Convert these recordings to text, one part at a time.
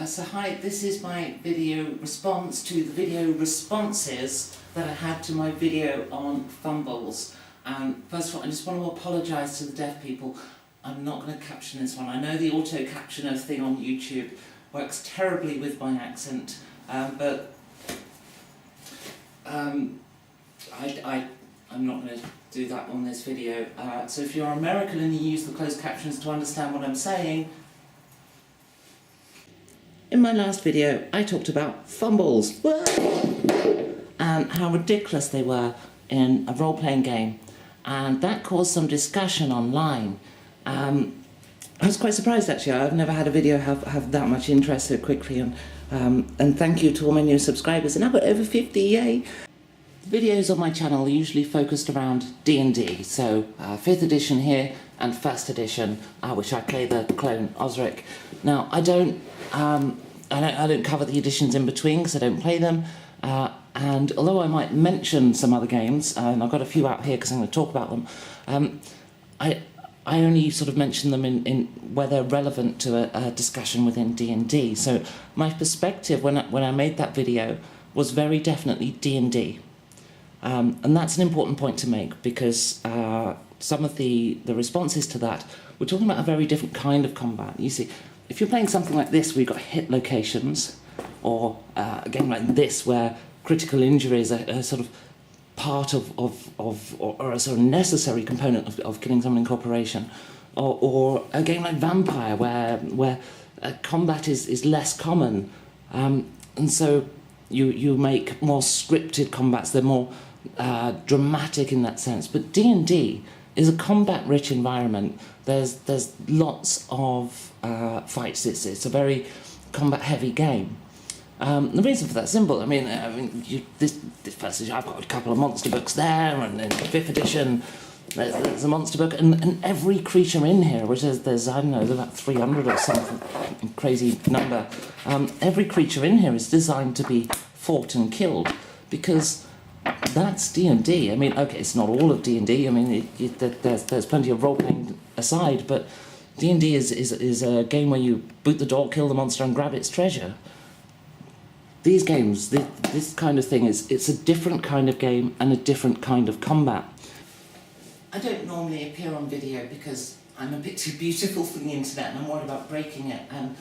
So hi, this is my video response to the video responses that I had to my video on Fumbles. First of all, I just want to apologise to the deaf people. I'm not going to caption this one. I know the auto-captioner thing on YouTube works terribly with my accent, but I'm not going to do that on this video. So if you're American and you use the closed captions to understand what I'm saying. In my last video, I talked about fumbles and how ridiculous they were in a role-playing game, and that caused some discussion online. I was quite surprised actually. I've never had a video have that much interest so quickly, and thank you to all my new subscribers, and I've got over 50, yay! Videos on my channel are usually focused around D&D, so 5th edition here and 1st edition, which I play the clone Osric. Now I don't cover the editions in between because I don't play them, and although I might mention some other games, and I've got a few out here because I'm going to talk about them, I only sort of mention them in where they're relevant to a discussion within D&D. So my perspective when I made that video was very definitely D&D. And that's an important point to make because some of the responses to that, we're talking about a very different kind of combat. You see, if you're playing something like this where you've got hit locations, or a game like this where critical injuries are sort of part of or a sort of necessary component of killing someone in corporation, or a game like Vampire where combat is less common, and so you make more scripted combats. They're more dramatic in that sense. But D&D is a combat-rich environment. There's lots of fights. It's a very combat-heavy game. The reason for that is simple. This first edition, I've got a couple of monster books there, and in 5th edition there's a monster book, and every creature in here, which there's I don't know, there's about 300 or something, crazy number. Every creature in here is designed to be fought and killed, because that's D&D. Okay, it's not all of D&D. There's plenty of role-playing aside, but D&D is a game where you boot the door, kill the monster, and grab its treasure. These games, this kind of thing, it's a different kind of game and a different kind of combat. I don't normally appear on video because I'm a bit too beautiful for the internet, and I'm worried about breaking it, and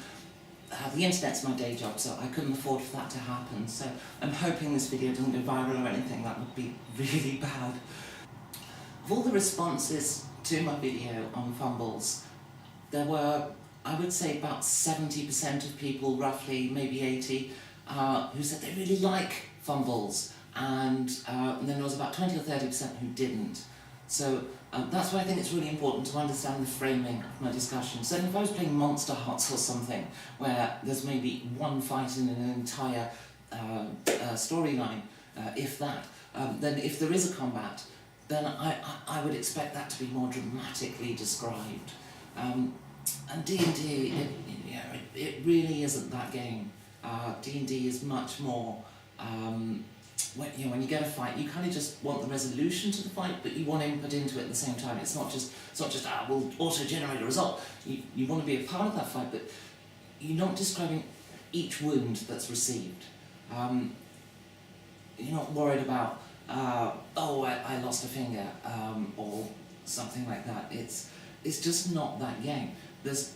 the internet's my day job, so I couldn't afford for that to happen. So I'm hoping this video doesn't go viral or anything. That would be really bad. Of all the responses to my video on Fumbles, there were, I would say, about 70% of people, roughly, maybe 80, who said they really like Fumbles, and then there was about 20 or 30% who didn't. So that's why I think it's really important to understand the framing of my discussion. So if I was playing Monster Hearts or something, where there's maybe one fight in an entire storyline, if that, then if there is a combat, then I would expect that to be more dramatically described. And D&D, it really isn't that game. D&D is much more, when you get a fight, you kind of just want the resolution to the fight, but you want input into it at the same time. It's not just we'll auto-generate a result. You want to be a part of that fight, but you're not describing each wound that's received. You're not worried about, I lost a finger, or something like that. It's just not that game. There's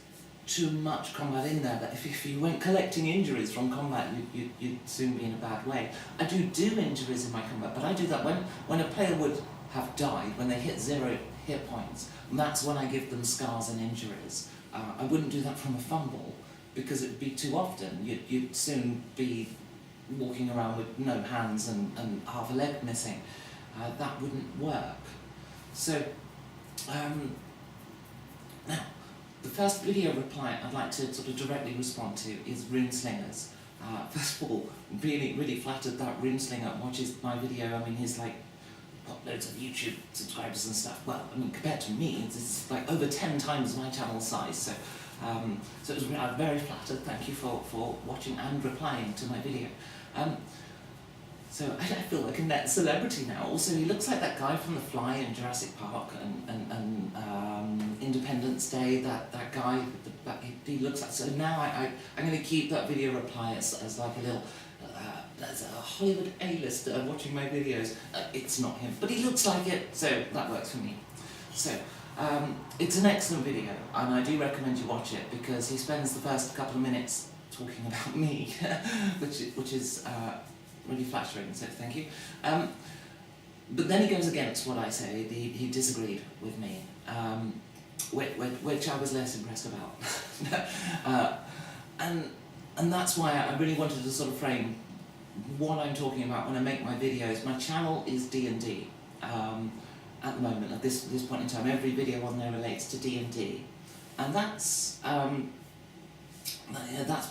too much combat in there that if you went collecting injuries from combat, you'd soon be in a bad way. I do injuries in my combat, but I do that when a player would have died, when they hit 0 hit points, and that's when I give them scars and injuries. I wouldn't do that from a fumble, because it'd be too often. You'd soon be walking around with no hands and half a leg missing. That wouldn't work. So, now, the first video reply I'd like to sort of directly respond to is Runeslingers. First of all, really flattered that Runeslinger watches my video. He's like got loads of YouTube subscribers and stuff. Well, compared to me, it's like over 10 times my channel size. So, I'm very flattered. Thank you for watching and replying to my video. So I feel like a net celebrity now. Also, he looks like that guy from The Fly in Jurassic Park and Independence Day. That guy. He looks like. So now I'm going to keep that video reply as like a little. As a Hollywood A-lister watching my videos. It's not him, but he looks like it, so that works for me. So. It's an excellent video, and I do recommend you watch it because he spends the first couple of minutes talking about me, which is really flattering, so thank you. But then he goes against what I say. He disagreed with me, which I was less impressed about. And that's why I really wanted to sort of frame what I'm talking about when I make my videos. My channel is D&D. At the moment, at this point in time, every video on there relates to D&D, and that's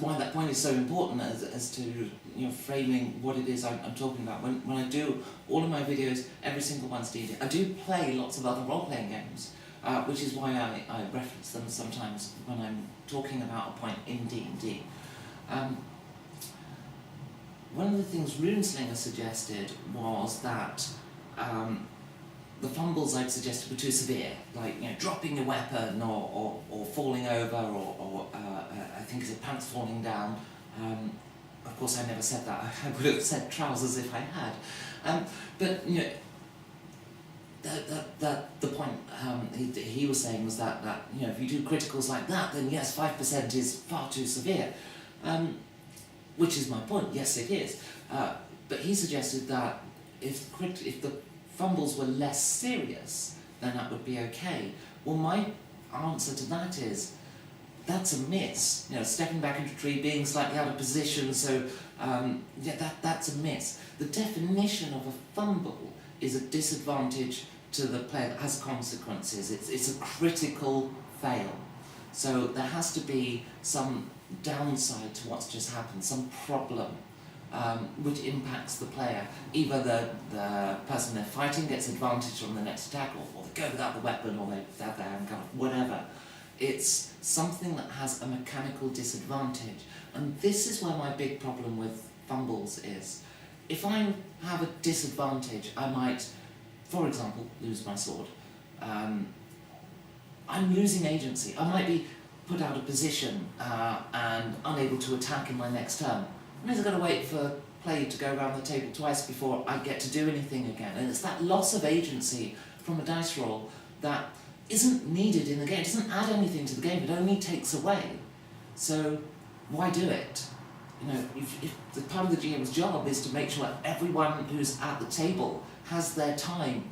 why that point is so important as to framing what it is I'm talking about. When I do all of my videos, every single one's D&D. I do play lots of other role-playing games, which is why I reference them sometimes when I'm talking about a point in D&D. One of the things Runeslinger suggested was that the fumbles I'd suggested were too severe, like dropping your weapon or falling over or I think it's pants falling down. Of course, I never said that. I would have said trousers if I had. But the point he was saying was that if you do criticals like that, then yes, 5% is far too severe. Which is my point. Yes, it is. But he suggested that if the fumbles were less serious, then that would be okay. Well, my answer to that is, that's a miss. Stepping back into a tree, being slightly out of position, so that's a miss. The definition of a fumble is a disadvantage to the player that has consequences. It's a critical fail. So there has to be some downside to what's just happened, some problem. Which impacts the player. Either the person they're fighting gets advantage from the next attack, or they go without the weapon, or they have their handgun, whatever. It's something that has a mechanical disadvantage. And this is where my big problem with fumbles is. If I have a disadvantage, I might, for example, lose my sword. I'm losing agency. I might be put out of position and unable to attack in my next turn. And I've got to wait for play to go around the table twice before I get to do anything again. And it's that loss of agency from a dice roll that isn't needed in the game. It doesn't add anything to the game, it only takes away. So why do it? If the part of the GM's job is to make sure everyone who's at the table has their time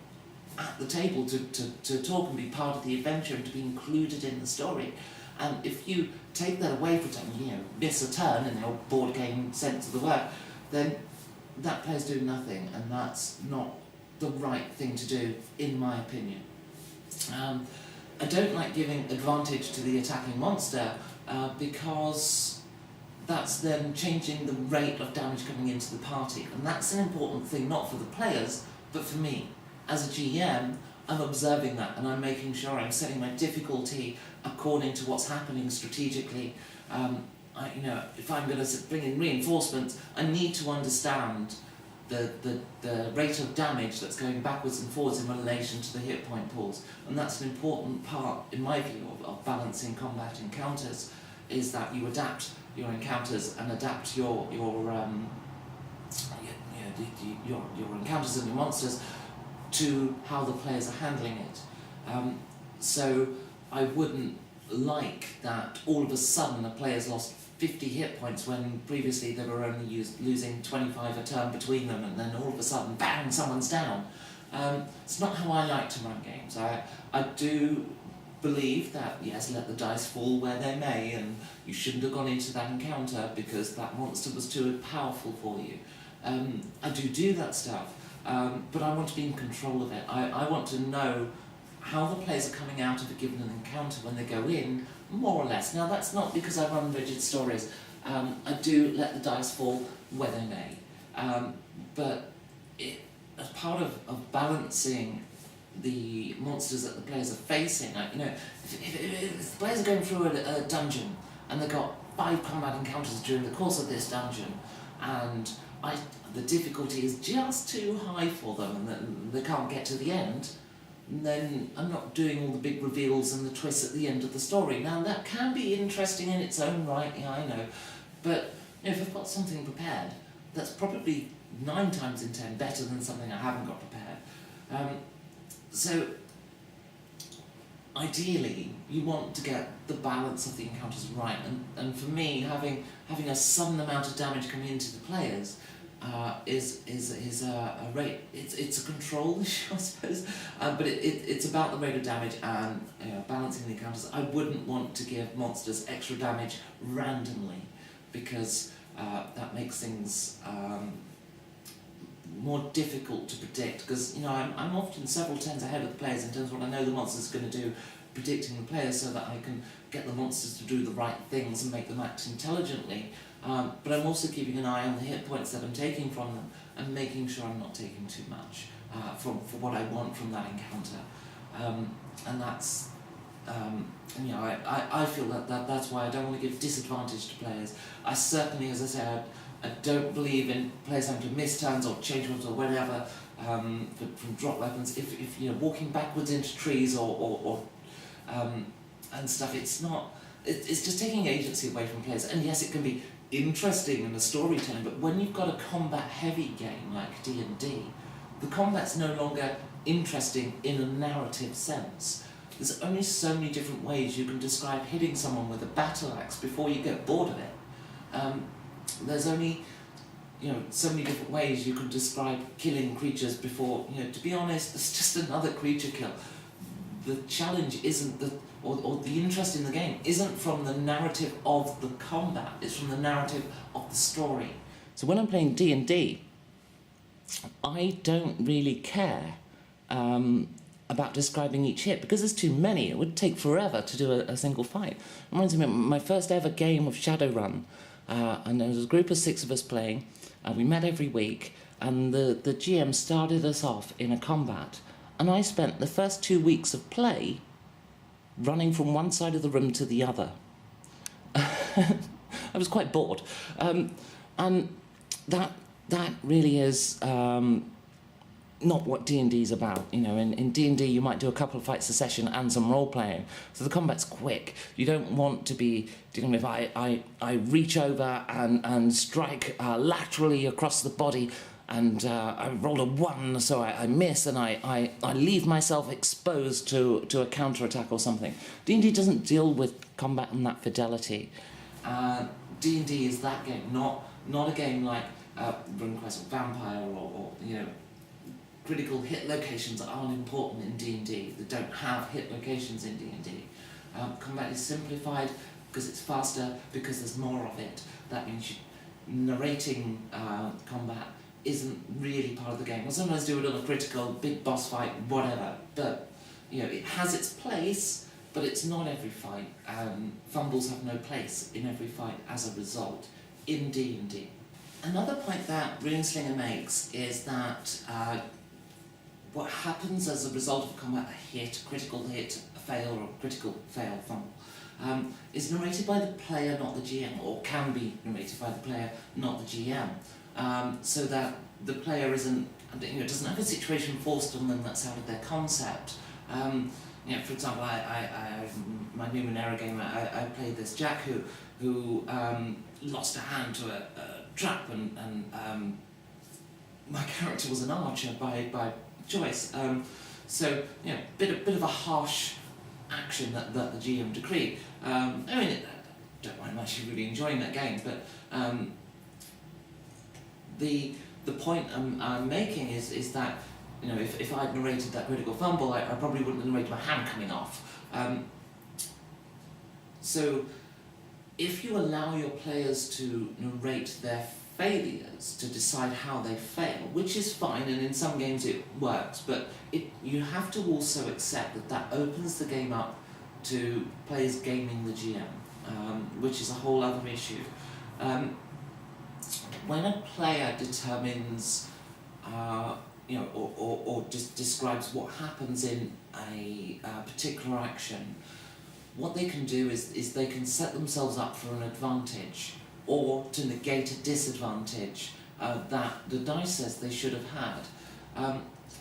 at the table to talk and be part of the adventure and to be included in the story. And if you take that away from them, miss a turn in the old board game sense of the word, then that player's doing nothing, and that's not the right thing to do, in my opinion. I don't like giving advantage to the attacking monster because that's then changing the rate of damage coming into the party, and that's an important thing, not for the players, but for me. As a GM, I'm observing that, and I'm making sure I'm setting my difficulty according to what's happening strategically. If I'm going to bring in reinforcements, I need to understand the rate of damage that's going backwards and forwards in relation to the hit point pools. And that's an important part, in my view, of balancing combat encounters, is that you adapt your encounters and adapt your encounters and your monsters to how the players are handling it. So I wouldn't like that all of a sudden a player's lost 50 hit points when previously they were only losing 25 a turn between them, and then all of a sudden, bang, someone's down. It's not how I like to run games. I do believe that, yes, let the dice fall where they may, and you shouldn't have gone into that encounter because that monster was too powerful for you. I do that stuff. But I want to be in control of it. I want to know how the players are coming out of a given encounter when they go in, more or less. Now, that's not because I run rigid stories. I do let the dice fall where they may. But as part of balancing the monsters that the players are facing, if the players are going through a dungeon and they've got 5 combat encounters during the course of this dungeon, and the difficulty is just too high for them and they can't get to the end, then I'm not doing all the big reveals and the twists at the end of the story. Now that can be interesting in its own right, yeah, I know, but if I've got something prepared, that's probably 9 times in 10 better than something I haven't got prepared. So ideally, you want to get the balance of the encounters right, and for me, having a sudden amount of damage coming into the players is a rate. It's a control issue, I suppose, but it's about the rate of damage and balancing the encounters. I wouldn't want to give monsters extra damage randomly, because that makes things more difficult to predict, because I'm often several turns ahead of the players in terms of what I know the monster's going to do, predicting the players so that I can get the monsters to do the right things and make them act intelligently. But I'm also keeping an eye on the hit points that I'm taking from them and making sure I'm not taking too much for what I want from that encounter. And that's I feel that's why I don't want to give disadvantage to players. I certainly, as I said, I don't believe in players having to miss turns or change weapons or whatever from drop weapons. If walking backwards into trees or and stuff, it's just taking agency away from players. And yes, it can be interesting in the storytelling, but when you've got a combat-heavy game like D&D, the combat's no longer interesting in a narrative sense. There's only so many different ways you can describe hitting someone with a battle axe before you get bored of it. There's only so many different ways you can describe killing creatures before, to be honest, it's just another creature kill. The challenge isn't or the interest in the game isn't from the narrative of the combat, it's from the narrative of the story. So when I'm playing D&D, I don't really care about describing each hit, because there's too many. It would take forever to do a single fight. It reminds me of my first ever game of Shadowrun, and there was a group of 6 of us playing, and we met every week, and the GM started us off in a combat, and I spent the first 2 weeks of play running from one side of the room to the other. I was quite bored, and that really is not what D&D is about. In D&D you might do a couple of fights a session and some role-playing, so the combat's quick. You don't want to be dealing with I reach over and strike laterally across the body, and I rolled a 1, so I miss, and I leave myself exposed to a counter-attack or something. D&D doesn't deal with combat and that fidelity. D&D is that game, not a game like RuneQuest or Vampire or critical hit locations that aren't important in D&D, that don't have hit locations in D&D. Combat is simplified because it's faster, because there's more of it. That means narrating combat isn't really part of the game. We'll sometimes do it on a critical, big boss fight, whatever, but it has its place, but it's not every fight. Fumbles have no place in every fight as a result in D&D. Another point that Runeslinger makes is that what happens as a result of combat, a hit, a critical hit, a fail, or a critical fail fumble, is narrated by the player, not the GM, or can be narrated by the player, not the GM, so that the player doesn't have a situation forced on them that's out of their concept. For example, my Numenera game, I played this Jack who lost a hand to a trap, and my character was an archer by choice. So bit of a harsh action that the GM decreed. I don't mind actually really enjoying that game, but the point I'm making is that if I'd narrated that critical fumble, I probably wouldn't have narrated my hand coming off. So if you allow your players to narrate their failures to decide how they fail, which is fine, and in some games it works, but you have to also accept that opens the game up to players gaming the GM, which is a whole other issue. When a player determines or just describes what happens in a particular action, what they can do is they can set themselves up for an advantage or to negate a disadvantage that the dice says they should have had.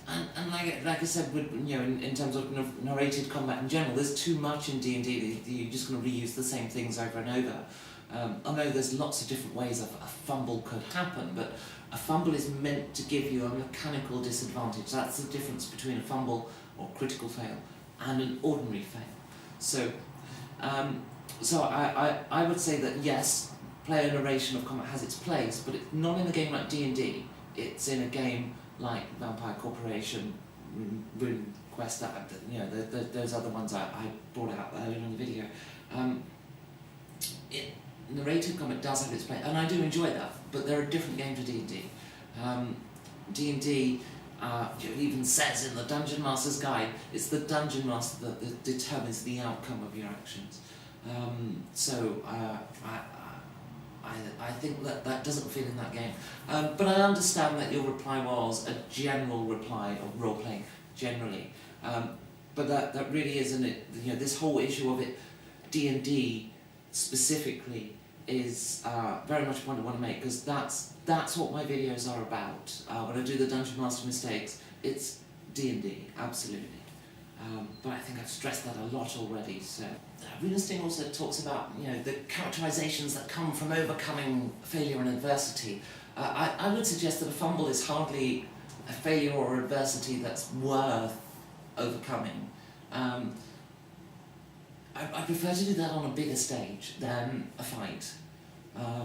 And like I said, with, in terms of narrated combat in general, there's too much in D&D that you're just going to reuse the same things over and over. I know there's lots of different ways a fumble could happen, but a fumble is meant to give you a mechanical disadvantage. That's the difference between a fumble or critical fail and an ordinary fail. So, I would say that yes, player narration of combat has its place, but it's not in a game like D&D. It's in a game like Vampire Corporation, Rune Quest, those other ones I brought out earlier in the video. Narrative combat does have its place, and I do enjoy that, but they're a different game to D&D. D&D even says in the Dungeon Master's Guide, it's the Dungeon Master that determines the outcome of your actions. I think that doesn't fit in that game. But I understand that your reply was a general reply of role-playing, generally. But that really isn't it. This whole issue of it, D&D specifically, is very much a point I want to make, because that's what my videos are about. When I do the Dungeon Master mistakes, it's D&D, absolutely. But I think I've stressed that a lot already. So, Runesting also talks about the characterizations that come from overcoming failure and adversity. I would suggest that a fumble is hardly a failure or adversity that's worth overcoming. I prefer to do that on a bigger stage than a fight,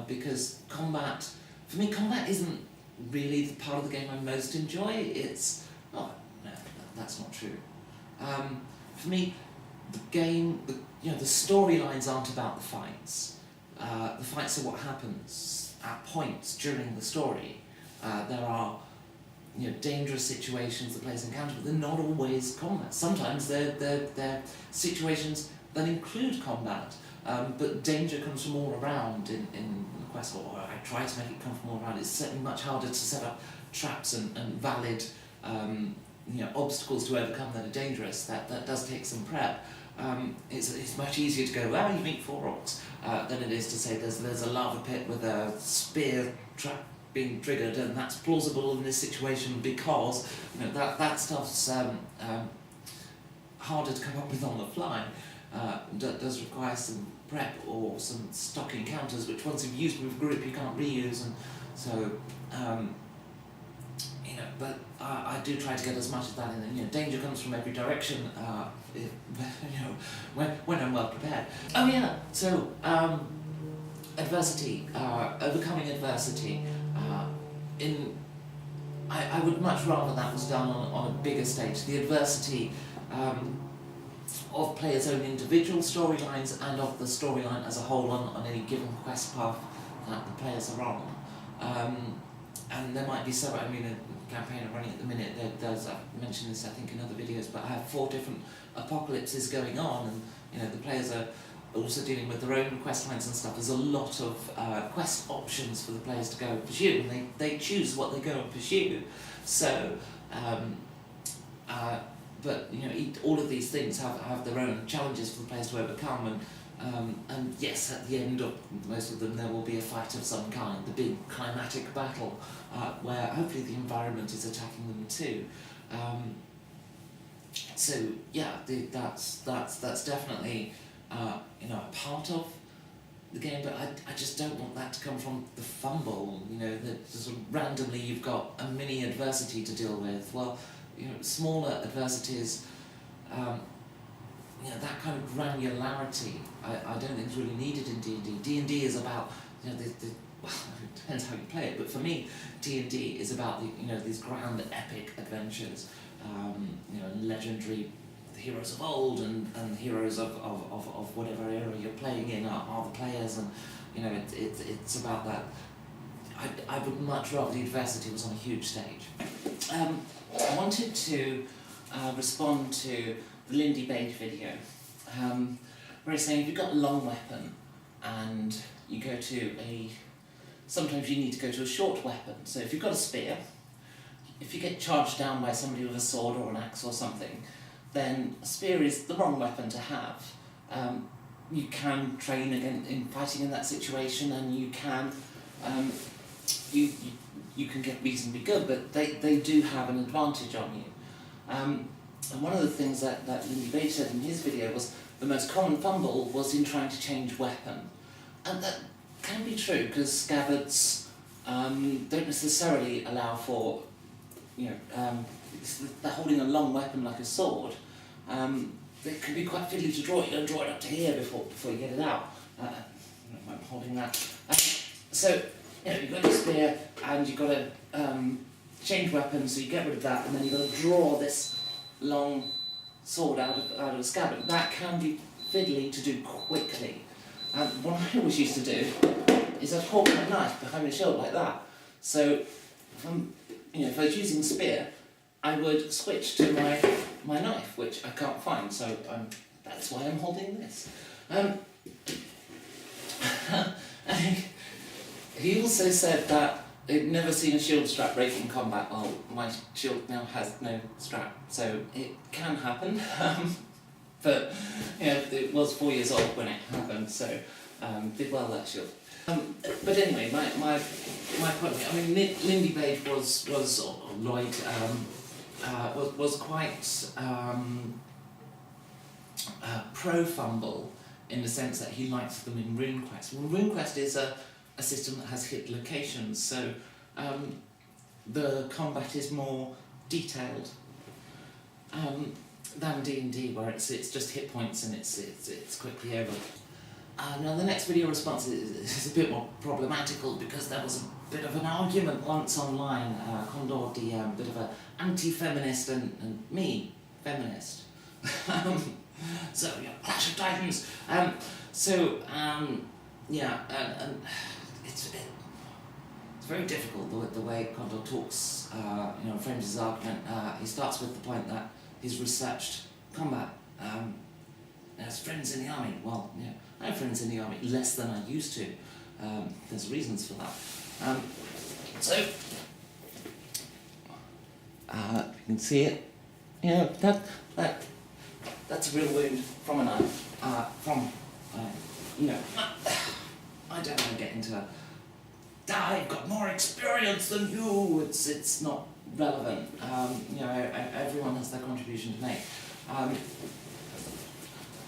because combat, for me, combat isn't really the part of the game I most enjoy. It's, oh no, that's not true. For me, the game, the storylines aren't about the fights. The fights are what happens at points during the story. There are dangerous situations the players encounter, but they're not always combat. Sometimes they're situations that include combat, but danger comes from all around in the quest, or I try to make it come from all around. It's certainly much harder to set up traps and valid obstacles to overcome that are dangerous. That does take some prep. It's much easier to go, well, you meet 4 orcs, than it is to say there's a lava pit with a spear trap being triggered, and that's plausible in this situation because that stuff's harder to come up with on the fly. Does require some prep or some stock encounters, which once you've used with a group you can't reuse, and so but I do try to get as much of that in. Danger comes from every direction. When I'm well prepared. Oh yeah. So adversity, overcoming adversity. I would much rather that was done on a bigger stage. The adversity of players' own individual storylines and of the storyline as a whole on any given quest path that the players are on. And there might be some, a campaign I'm running at the minute, I've mentioned this I think in other videos, but I have 4 different apocalypses going on, and the players are also dealing with their own quest lines and stuff. There's a lot of quest options for the players to go and pursue, and they choose what they go and pursue. So, but all of these things have their own challenges for the players to overcome, and yes, at the end of most of them there will be a fight of some kind, the big climatic battle, where hopefully the environment is attacking them too. So yeah, that's definitely a part of the game, but I just don't want that to come from the fumble. That sort of randomly you've got a mini adversity to deal with. Well, smaller adversities. That kind of granularity, I don't think is really needed in D&D. D&D is about, well, it depends how you play it, but for me, D&D is about these grand epic adventures, legendary heroes of old and heroes of whatever era you're playing in are the players, and it's about that. I would much rather the adversity was on a huge stage. I wanted to respond to the Lindy Page video, where he's saying if you've got a long weapon and you go to sometimes you need to go to a short weapon. So if you've got a spear, if you get charged down by somebody with a sword or an axe or something, then a spear is the wrong weapon to have. You can train again in fighting in that situation, and you can you can get reasonably good, but they do have an advantage on you. And one of the things that Lindy Page said in his video was the most common fumble was in trying to change weapon. And that can be true, because scabbards don't necessarily allow for, they're holding a long weapon like a sword. It can be quite fiddly to draw it. You've got to draw it up to here before you get it out. I'm holding that. So, you've got your spear, and you've got to change weapons, so you get rid of that, and then you've got to draw this long sword out of a scabbard. That can be fiddly to do quickly. What I always used to do is I'd hold my knife behind my shoulder like that. So, if I was using spear, I would switch to my knife, which I can't find, so that's why I'm holding this. He also said that he'd never seen a shield strap break in combat. Well, my shield now has no strap, so it can happen. But it was 4 years old when it happened, so did well that shield. But anyway, my point. I mean, Lindy Page was Lloyd was quite pro fumble in the sense that he liked them in RuneQuest. Well, RuneQuest is a system that has hit locations, so the combat is more detailed than D&D, where it's just hit points and it's quickly over. Now the next video response is a bit more problematical, because there was a bit of an argument once online. Condor DM, bit of an anti-feminist and me, feminist. So Clash of Titans. And it's very difficult the way Condor talks. Frames his argument. He starts with the point that he's researched combat. Has friends in the army. Well, I have friends in the army, less than I used to. There's reasons for that. You can see it. That's a real wound from a knife. I don't want to get into I've got more experience than you. It's not relevant. Everyone has their contribution to make.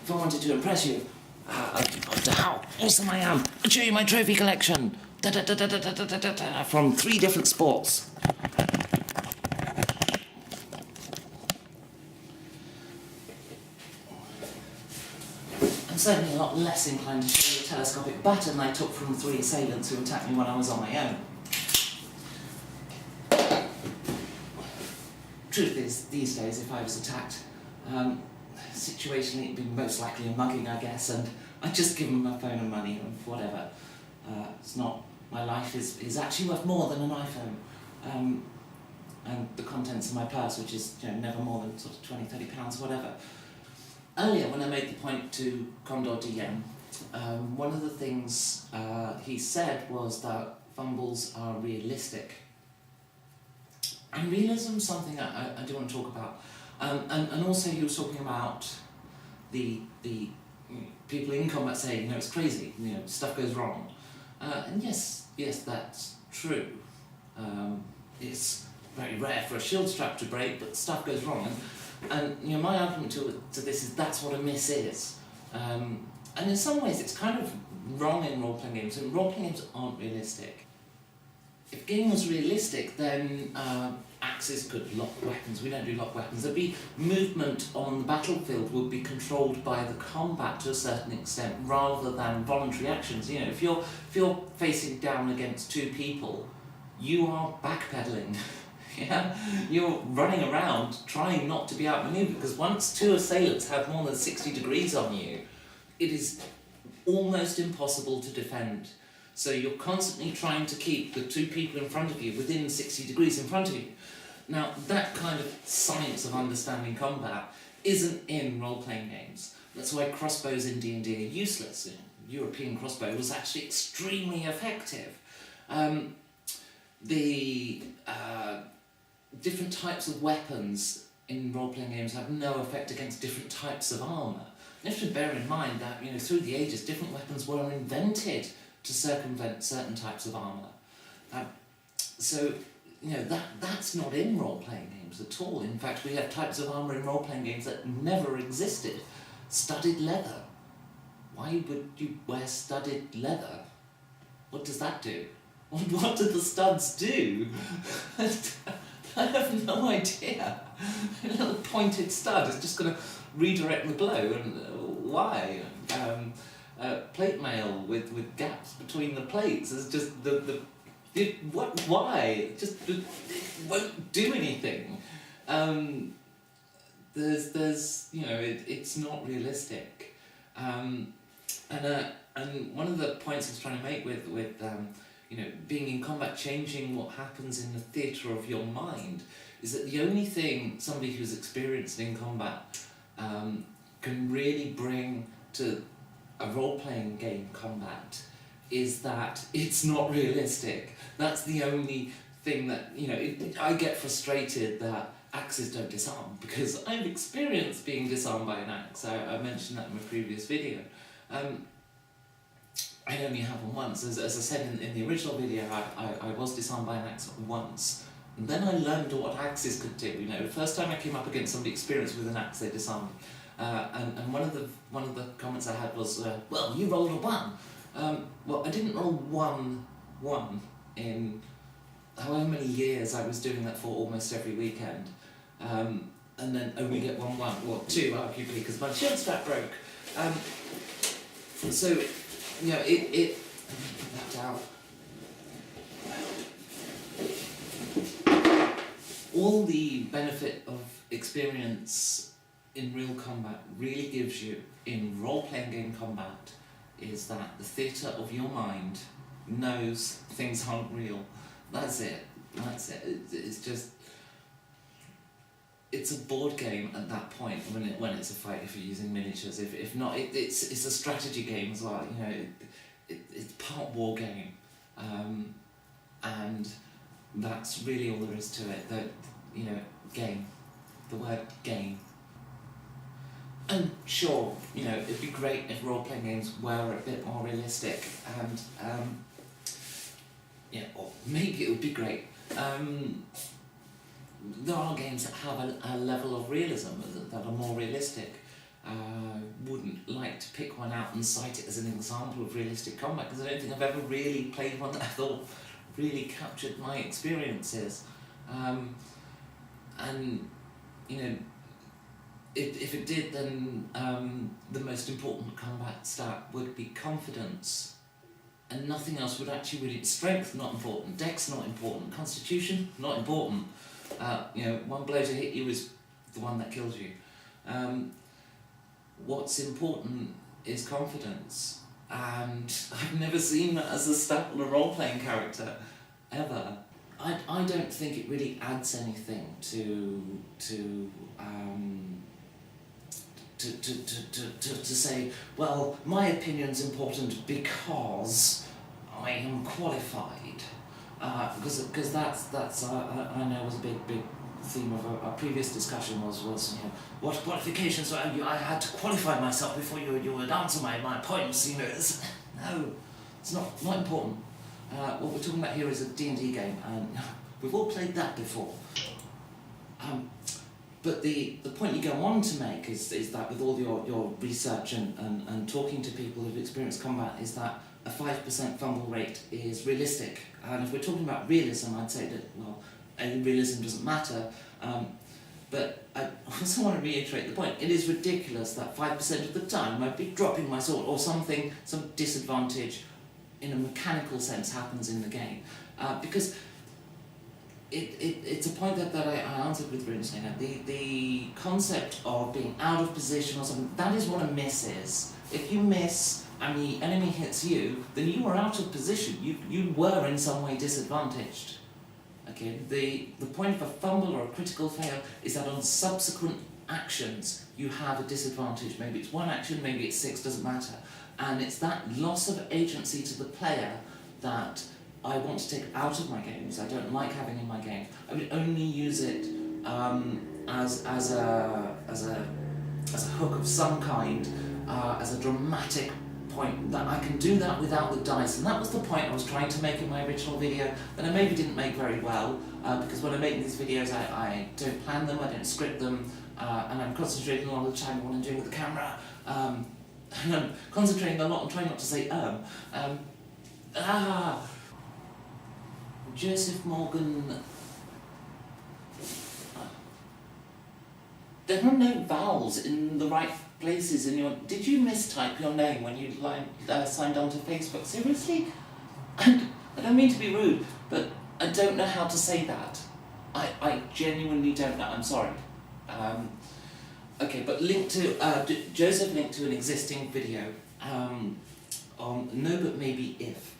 If I wanted to impress you, how awesome I am, I'll show you my trophy collection from 3 different sports. I'm certainly a lot less inclined to show you a telescopic baton I took from 3 assailants who attacked me when I was on my own. Truth is, these days, if I was attacked, situationally it'd be most likely a mugging, I guess, and I'd just give them my phone and money and whatever. It's not, my life is actually worth more than an iPhone. And the contents of my purse, which is never more than sort of £20-30, whatever. Earlier, when I made the point to Condor DM, one of the things he said was that fumbles are realistic. And realism is something I do want to talk about. And also he was talking about the people in combat saying, it's crazy, stuff goes wrong. And yes, that's true. It's very rare for a shield strap to break, but stuff goes wrong. And my argument to this is that's what a miss is. And in some ways it's kind of wrong in role-playing games, and role-playing games aren't realistic. If a game was realistic, then axes could lock weapons. We don't do lock weapons. There'd be movement on the battlefield would be controlled by the combat to a certain extent, rather than voluntary actions. If you're facing down against 2 people, you are backpedaling. You're running around trying not to be outmaneuvered, because once 2 assailants have more than 60 degrees on you, it is almost impossible to defend. So you're constantly trying to keep the 2 people in front of you within 60 degrees in front of you. Now, that kind of science of understanding combat isn't in role-playing games. That's why crossbows in D&D are useless. European crossbow was actually extremely effective. The different types of weapons in role-playing games have no effect against different types of armour. You have to bear in mind that through the ages, different weapons were invented to circumvent certain types of armour. So, that's not in role-playing games at all. In fact, we have types of armour in role-playing games that never existed. Studded leather. Why would you wear studded leather? What does that do? What do the studs do? I have no idea. A little pointed stud is just going to redirect the blow, and why? Plate mail with gaps between the plates is just why? It won't do anything. It's not realistic. And one of the points I was trying to make with being in combat, changing what happens in the theatre of your mind, is that the only thing somebody who's experienced in combat can really bring to a role-playing game combat is that it's not realistic. That's the only thing that, I get frustrated that axes don't disarm, because I've experienced being disarmed by an axe. I mentioned that in my previous video. I only have one once. As I said in the original video, I was disarmed by an axe once. And then I learned what axes could do. The first time I came up against somebody experienced with an axe, they disarmed me. And one of the comments I had was, well, you rolled a 1. Well, I didn't roll one in however many years I was doing that for almost every weekend. And then only get 1, well, 2 arguably, because my shield strap broke. So, it put that down. All the benefit of experience in real combat really gives you in role-playing game combat is that the theatre of your mind knows things aren't real. That's it. It's just... It's a board game at that point when it's a fight if you're using miniatures. If not, it's a strategy game as well. It's part war game, and that's really all there is to it. Game, the word game. And sure, it'd be great if role-playing games were a bit more realistic, and or maybe it would be great. There are games that have a level of realism that are more realistic. Wouldn't like to pick one out and cite it as an example of realistic combat, because I don't think I've ever really played one that I thought really captured my experiences. If it did, then the most important combat stat would be confidence, and nothing else would actually really... Strength, not important. Dex, not important. Constitution, not important. One blow to hit you is the one that kills you. What's important is confidence, and I've never seen that as a stat on a role-playing character, ever. I don't think it really adds anything to say, well, my opinion's important because I am qualified. Because that's I know was a big theme of a previous discussion was what qualifications I had to qualify myself before you would answer my points. No, it's not important. What we're talking about here is a D&D game, and we've all played that before. But the point you go on to make is that with all your research and talking to people who've experienced combat, is that a 5% fumble rate is realistic. And if we're talking about realism, I'd say that, well, realism doesn't matter. But I also want to reiterate the point. It is ridiculous that 5% of the time I'd be dropping my sword, or some disadvantage in a mechanical sense happens in the game. Because it's a point that I answered with Runeslinger. The concept of being out of position or something, that is what a miss is. If you miss and the enemy hits you, then you are out of position. You were in some way disadvantaged. Okay, the point of a fumble or a critical fail is that on subsequent actions you have a disadvantage. Maybe it's 1 action, maybe it's 6, doesn't matter. And it's that loss of agency to the player that I want to take out of my games. I don't like having in my game. I would only use it as a hook of some kind, as a dramatic point, that I can do that without the dice, and that was the point I was trying to make in my original video that I maybe didn't make very well, because when I make these videos I don't plan them, I don't script them, and I'm concentrating a lot of the time on what I'm doing with the camera, and I'm concentrating a lot on trying not to say Joseph Morgan. There are no vowels in the right places in your... Did you mistype your name when you signed on to Facebook? Seriously? And I don't mean to be rude, but I don't know how to say that. I genuinely don't know. I'm sorry. Okay, but Joseph linked to an existing video on No But Maybe If.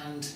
And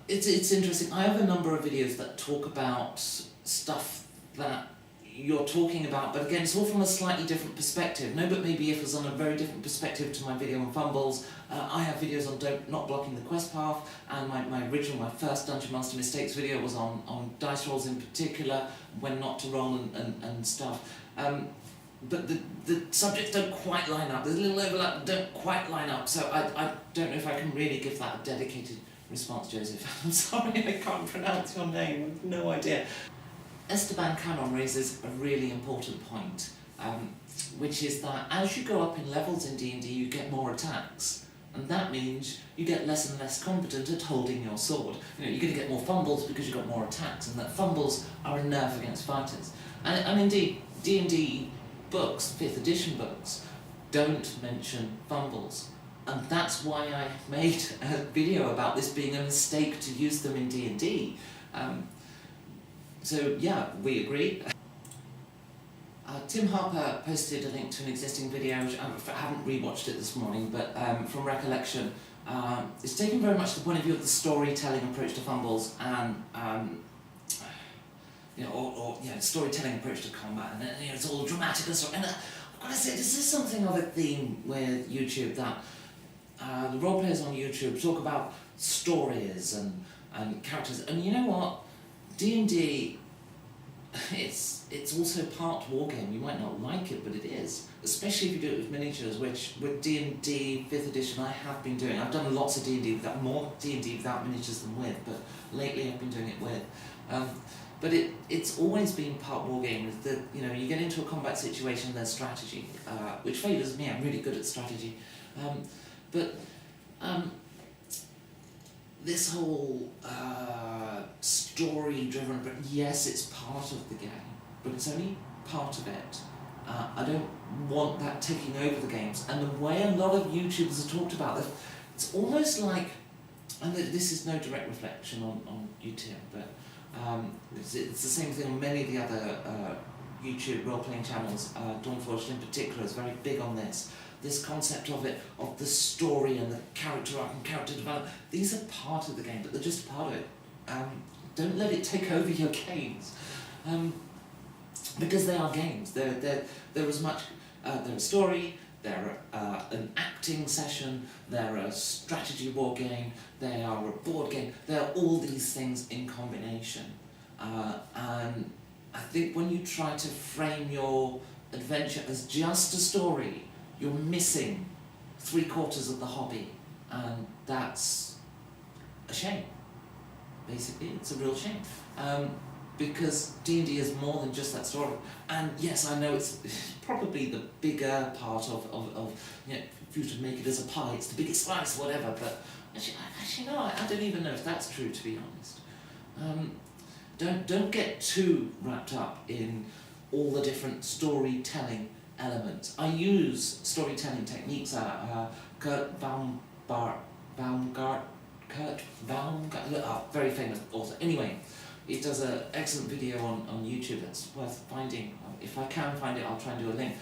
it's interesting. I have a number of videos that talk about stuff that you're talking about, but again, it's all from a slightly different perspective. No But Maybe If was on a very different perspective to my video on fumbles. I have videos on not blocking the quest path, and my first Dungeon Master Mistakes video was on dice rolls in particular, when not to roll and stuff. But the subjects don't quite line up. There's a little overlap that don't quite line up, so I don't know if I can really give that a dedicated response, Joseph. I'm sorry, I can't pronounce your name. I have no idea. Esteban Canon raises a really important point, which is that as you go up in levels in D&D, you get more attacks, and that means you get less and less competent at holding your sword. You know, you're going to get more fumbles because you've got more attacks, and that fumbles are a nerf against fighters. And indeed, D&D books, 5th edition books, don't mention fumbles. And that's why I made a video about this being a mistake to use them in D&D. So yeah, we agree. Tim Harper posted a link to an existing video, which I haven't rewatched it this morning, but from recollection, it's taken very much the point of view of the storytelling approach to fumbles and storytelling approach to combat, and it's all dramatic and stuff. And I've got to say, this is something of a theme with YouTube, that the role players on YouTube talk about stories and characters, and you know what? D&D, it's also part wargame. You might not like it, but it is. Especially if you do it with miniatures, which with D&D 5th edition I have been doing. I've done lots of D&D, more D&D without miniatures than with, but lately I've been doing it with. But it's always been part wargame. You get into a combat situation, there's strategy, which favours me. I'm really good at strategy. This whole story-driven, but yes, it's part of the game, but it's only part of it. I don't want that taking over the games. And the way a lot of YouTubers have talked about this, it's almost like, and this is no direct reflection on YouTube, but it's the same thing on many of the other YouTube role-playing channels. Dawnforged in particular is very big on this concept of the story and the character arc and character development. These are part of the game, but they're just part of it. Don't let it take over your games, because they are games. They're as much. They're a story. They're an acting session. They're a strategy war game. They are a board game. They're all these things in combination. And I think when you try to frame your adventure as just a story, you're missing 3/4 of the hobby, and that's a shame. Basically, it's a real shame, because D&D is more than just that story. And yes, I know it's probably the bigger part of if you were to make it as a pie, it's the biggest slice, whatever. But actually, no, I don't even know if that's true, to be honest. Don't get too wrapped up in all the different storytelling elements. I use storytelling techniques. Kurt Baumgart, very famous author. Anyway, he does an excellent video on YouTube that's worth finding. If I can find it, I'll try and do a link.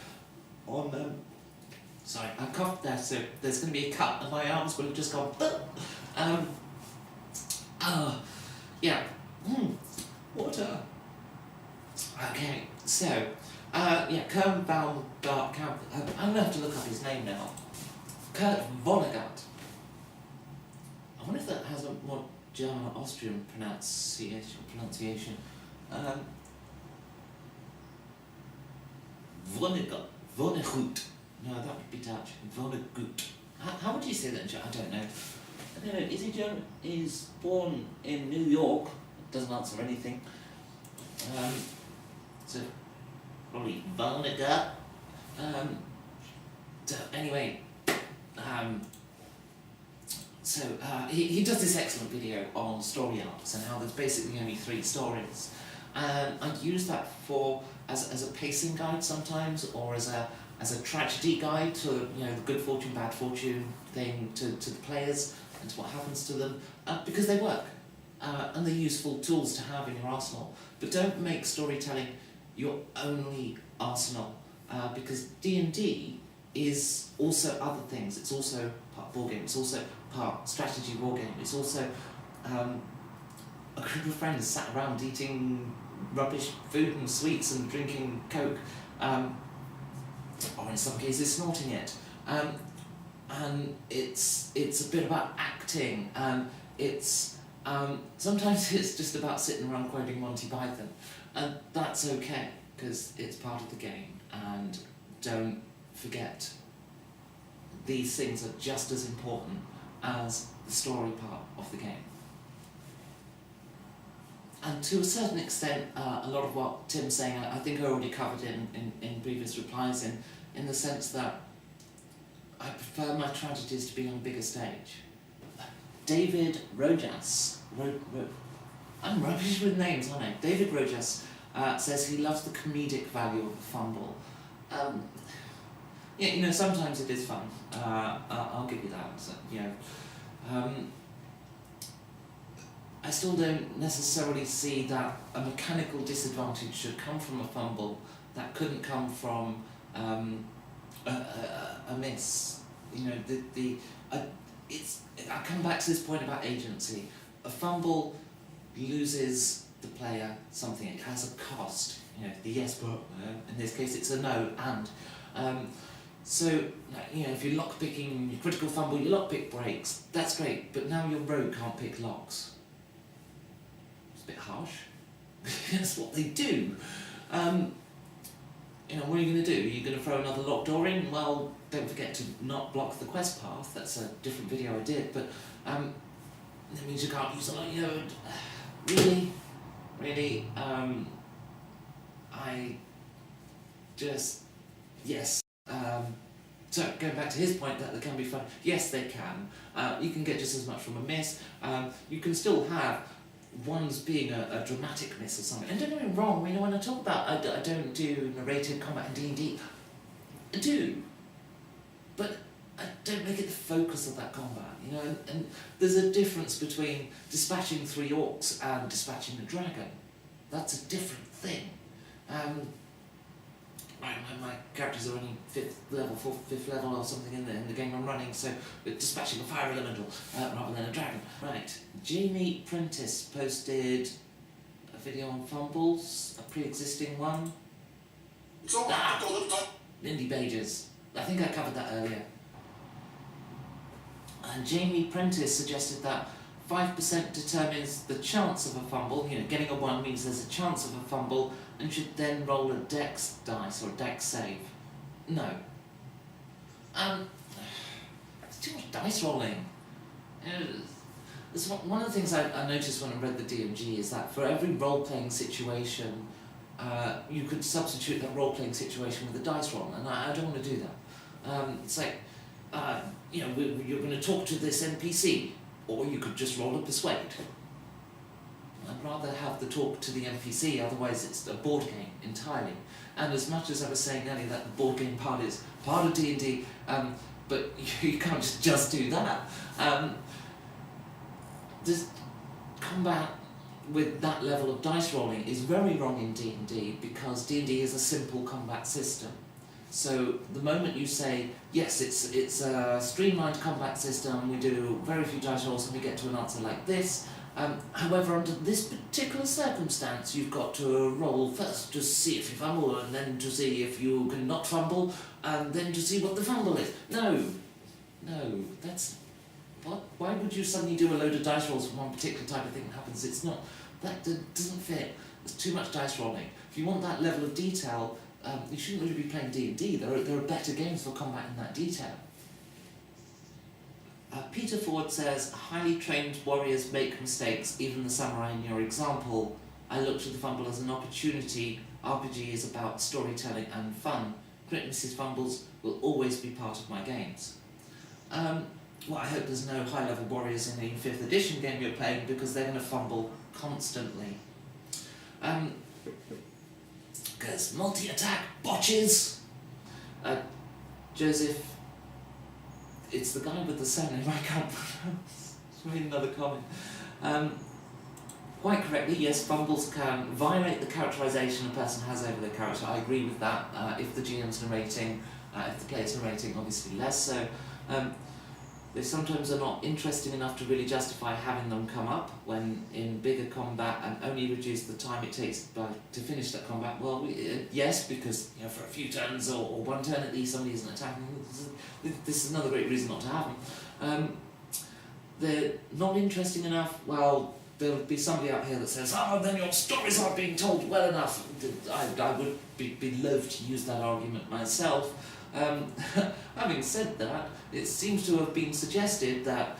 Sorry, I coughed there, so there's going to be a cut, and my arms will have just gone. Water. Okay, so. Kurt Baumgart, I'm going to have to look up his name now. Kurt Vonnegut. I wonder if that has a more German or Austrian pronunciation. Vonnegut. No, that would be Dutch. Vonnegut. How would you say that in German? I don't know. I don't know. Is he German? He's born in New York. Doesn't answer anything. So probably Vonnegut. So anyway, he does this excellent video on story arcs and how there's basically only 3 stories. And I use that as a pacing guide sometimes, or as a tragedy guide to the good fortune, bad fortune thing to the players and to what happens to them, because they work and they're useful tools to have in your arsenal. But don't make storytelling your only arsenal, because D&D is also other things. It's also part board game. It's also part strategy war game. It's also a group of friends sat around eating rubbish food and sweets and drinking Coke, or in some cases snorting it. And it's a bit about acting, and sometimes it's just about sitting around quoting Monty Python, and that's okay because it's part of the game. And don't forget, these things are just as important as the story part of the game. And to a certain extent, a lot of what Tim's saying, I think I already covered in previous replies, in the sense that I prefer my tragedies to be on a bigger stage. David Rojas, I'm rubbish with names, aren't I? David Rojas says he loves the comedic value of a fumble. Yeah, sometimes it is fun. I'll give you that. So, I still don't necessarily see that a mechanical disadvantage should come from a fumble that couldn't come from a miss. I come back to this point about agency. A fumble loses the player something. It has a cost. The yes but, in this case it's a no and. So, if you're lockpicking your critical fumble, your lockpick breaks, that's great, but now your rogue can't pick locks. It's a bit harsh. That's what they do. What are you going to do? Are you going to throw another locked door in? Well, don't forget to not block the quest path. That's a different video I did, but that means you can't use a lot. Really, yes. So going back to his point that they can be fun, yes they can. You can get just as much from a miss. You can still have ones being a dramatic miss or something. And don't get me wrong, when I talk about I don't do narrated combat in D&D, I do, but I don't make it the focus of that combat, and there's a difference between dispatching 3 orcs and dispatching a dragon. That's a different thing. My characters are only 5th level or something in the game I'm running, so we're dispatching a fire elemental rather than a dragon. Right, Jamie Prentice posted a video on fumbles, a pre-existing one. Lindy Bages. I think I covered that earlier. And Jamie Prentice suggested that 5% determines the chance of a fumble. Getting a 1 means there's a chance of a fumble, and should then roll a dex dice or a dex save. No. It's too much dice rolling. It's one of the things I noticed when I read the DMG is that for every role-playing situation, you could substitute that role-playing situation with a dice roll, and I don't want to do that. It's like, you're going to talk to this NPC, or you could just roll a persuade. I'd rather have the talk to the NPC, otherwise it's a board game entirely. And as much as I was saying earlier that the board game part is part of D&D, but you can't just do that. This combat with that level of dice rolling is very wrong in D&D, because D&D is a simple combat system. So the moment you say, yes, it's a streamlined combat system, we do very few dice rolls and we get to an answer like this. However, under this particular circumstance, you've got to roll first to see if you fumble, and then to see if you can not fumble, and then to see what the fumble is. No, that's... What? Why would you suddenly do a load of dice rolls for one particular type of thing that happens? That doesn't fit. There's too much dice rolling. If you want that level of detail, you shouldn't really be playing D&D. There are better games for combat in that detail. Peter Ford says, highly trained warriors make mistakes, even the samurai in your example. I looked at the fumble as an opportunity. RPG is about storytelling and fun. Crit misses fumbles will always be part of my games. Well, I hope there's no high-level warriors in the 5th edition game you're playing, because they're going to fumble constantly. Because multi-attack botches! Joseph, it's the guy with the surname I can't pronounce. Read another comment. Quite correctly, yes, fumbles can violate the characterization a person has over their character. I agree with that. If the GM's narrating, if the player's narrating, obviously less so. They sometimes are not interesting enough to really justify having them come up when in bigger combat, and only reduce the time it takes to finish that combat. Well, yes, because for a few turns or one turn at least somebody isn't attacking. This is another great reason not to have them. They're not interesting enough. Well, there'll be somebody out here that says, "Oh, then your stories aren't being told well enough." I would be loath to use that argument myself. Having said that, it seems to have been suggested that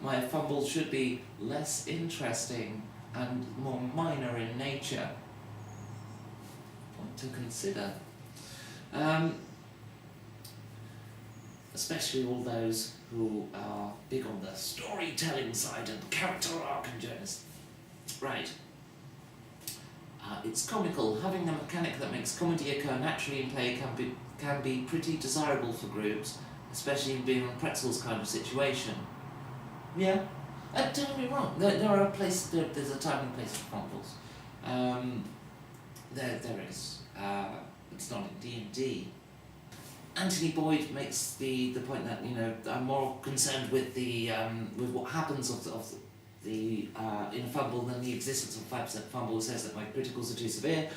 my fumbles should be less interesting and more minor in nature. Point to consider. Especially all those who are big on the storytelling side and character arc and journeys. Right. It's comical. Having a mechanic that makes comedy occur naturally in play can be pretty desirable for groups, especially in being on Pretzel's kind of situation. Yeah, don't get me wrong. There are places. There's a time and place for fumbles. There is. It's not in D&D. Anthony Boyd makes the point that I'm more concerned with with what happens in a fumble than the existence of 5% fumble. It says that my criticals are too severe,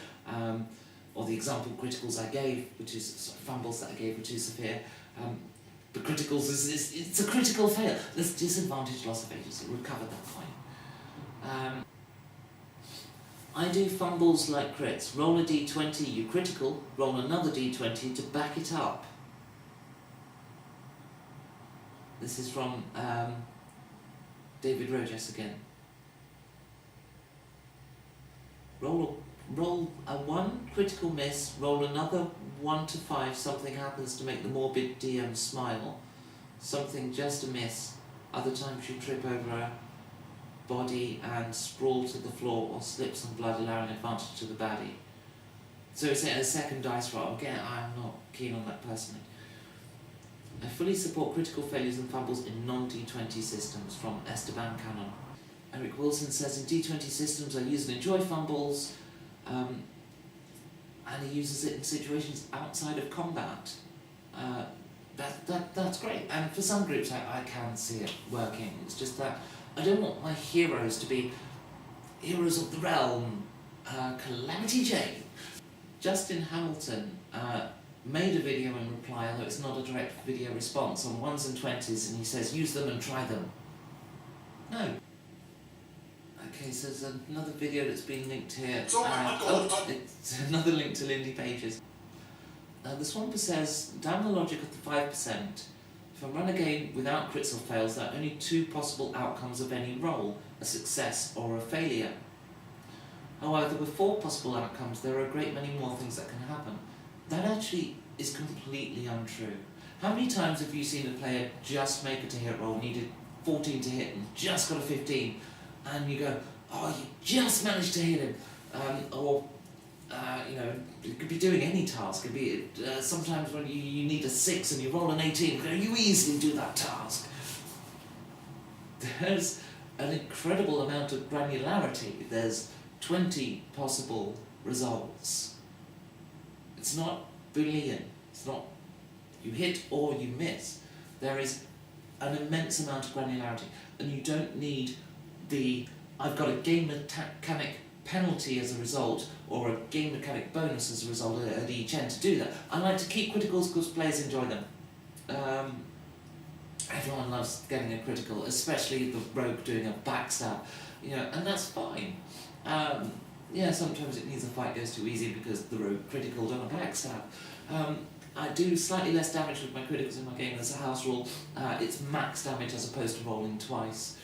or the example criticals I gave, which is fumbles that I gave were too severe. The criticals it's a critical fail. There's disadvantage, loss of agency. We've covered that point. I do fumbles like crits. Roll a d20, you critical. Roll another d20 to back it up. This is from David Rojas again. Roll a 1, critical miss, roll another 1 to 5, something happens to make the morbid DM smile. Something just a miss. Other times you trip over a body and sprawl to the floor or slip some blood, allowing advantage to the baddie. So it's a second dice roll. Again, I'm not keen on that personally. I fully support critical failures and fumbles in non-D20 systems, from Esteban Cannon. Eric Wilson says, in D20 systems I use and enjoy fumbles, and he uses it in situations outside of combat. That's great, and for some groups I can see it working. It's just that I don't want my heroes to be heroes of the realm. Calamity Jane. Justin Hamilton made a video in reply, although it's not a direct video response, on 1s and 20s, and he says, use them and try them. No. Okay, so there's another video that's been linked here. It's another link to Lindy Pages. The Swamper says, down the logic of the 5%, if I run a game without crits or fails, there are only 2 possible outcomes of any roll, a success or a failure. However, with 4 possible outcomes, there are a great many more things that can happen. That actually is completely untrue. How many times have you seen a player just make it to hit roll, needed 14 to hit and just got a 15, and you go, oh, you just managed to hit him, it could be doing any task. It could be sometimes when you need a 6 and you roll an 18, you easily do that task. There's an incredible amount of granularity. There's 20 possible results. It's not Boolean. It's not you hit or you miss. There is an immense amount of granularity, and you don't need I've got a game mechanic penalty as a result, or a game mechanic bonus as a result at each end to do that. I like to keep criticals because players enjoy them. Everyone loves getting a critical, especially the rogue doing a backstab, and that's fine. yeah, sometimes it means the fight goes too easy because the rogue critical done a backstab. I do slightly less damage with my criticals in my game. As a house rule, it's max damage as opposed to rolling twice.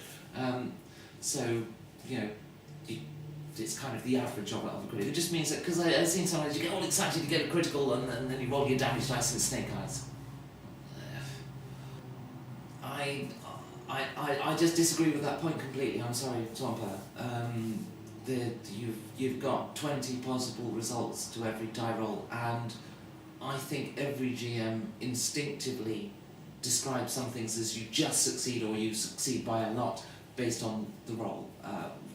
So, you know, it's kind of the average of a critical. It just means that, because I've seen sometimes you get all excited to get a critical and then you roll your damage dice and snake eyes. I just disagree with that point completely. I'm sorry, Tompa. You've got 20 possible results to every die roll, and I think every GM instinctively describes some things as you just succeed or you succeed by a lot based on the roll.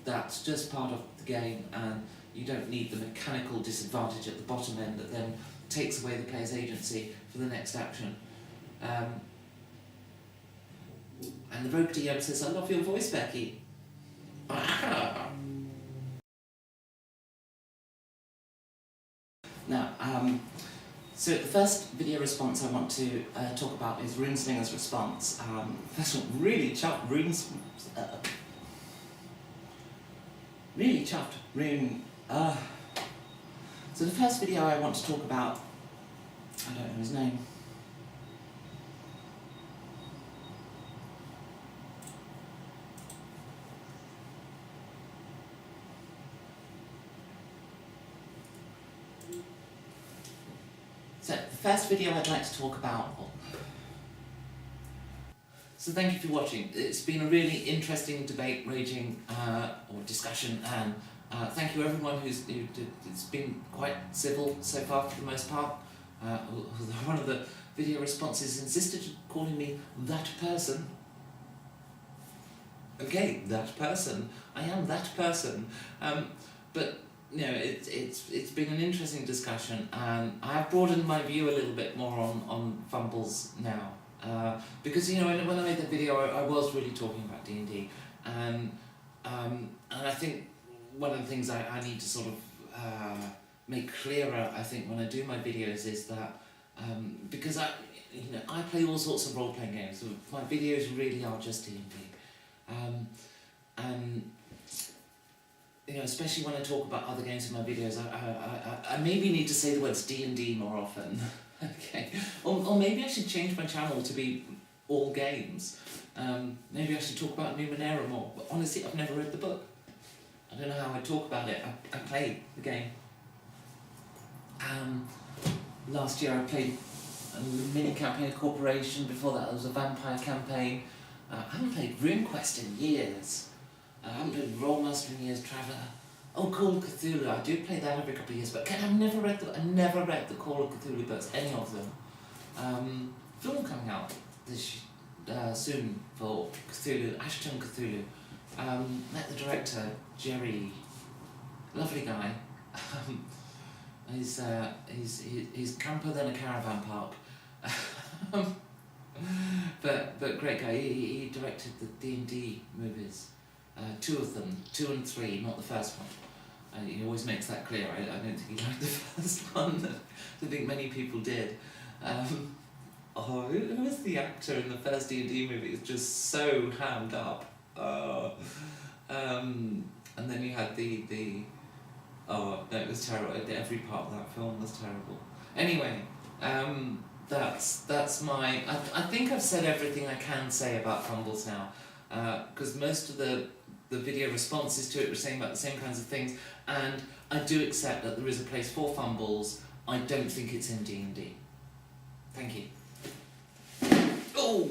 That's just part of the game, and you don't need the mechanical disadvantage at the bottom end that then takes away the player's agency for the next action. And the rogue DM says, "I love your voice, Becky." Now, so the first video response I want to talk about is Runeslinger's response. First one, really chuffed Rune. So the first video I want to talk about, I don't know his name. So the first video I'd like to talk about. So thank you for watching. It's been a really interesting debate raging or discussion, and thank you everyone it's been quite civil so far for the most part. One of the video responses insisted on calling me that person. Okay, that person. I am that person. But you know, it's been an interesting discussion, and I have broadened my view a little bit more on Fumbles now. Because, you know, when I made that video, I was really talking about D&D, and I think one of the things I need to sort of make clearer, I think, when I do my videos is that, because I play all sorts of role-playing games, so my videos really are just D&D. And you know, especially when I talk about other games in my videos, I maybe need to say the words D&D more often. Okay, or maybe I should change my channel to be all games. Maybe I should talk about Numenera more, but honestly, I've never read the book. I don't know how I talk about it. I played the game. Last year I played a mini campaign of Corporation. Before that, there was a vampire campaign. I haven't played RuneQuest in years. I haven't played Rolemaster in years, Traveller. Oh, Call of Cthulhu, I do play that every couple of years, but I've never read the Call of Cthulhu books, any of them. Film coming out this soon for Cthulhu, Ashton Cthulhu. Met the director, Jerry, lovely guy. He's camper than a caravan park. But great guy. He directed the D&D movies. 2 of them, 2 and 3, not the first one. He always makes that clear. I don't think he liked the first one. I think many people did. Who was the actor in the first D&D movie? It's just so hammed up. And then you had oh no, it was terrible. Every part of that film was terrible. Anyway, that's my. I think I've said everything I can say about Fumbles now, because most of the video responses to it were saying about the same kinds of things, and I do accept that there is a place for Fumbles. I don't think it's in D&D. Thank you. Oh!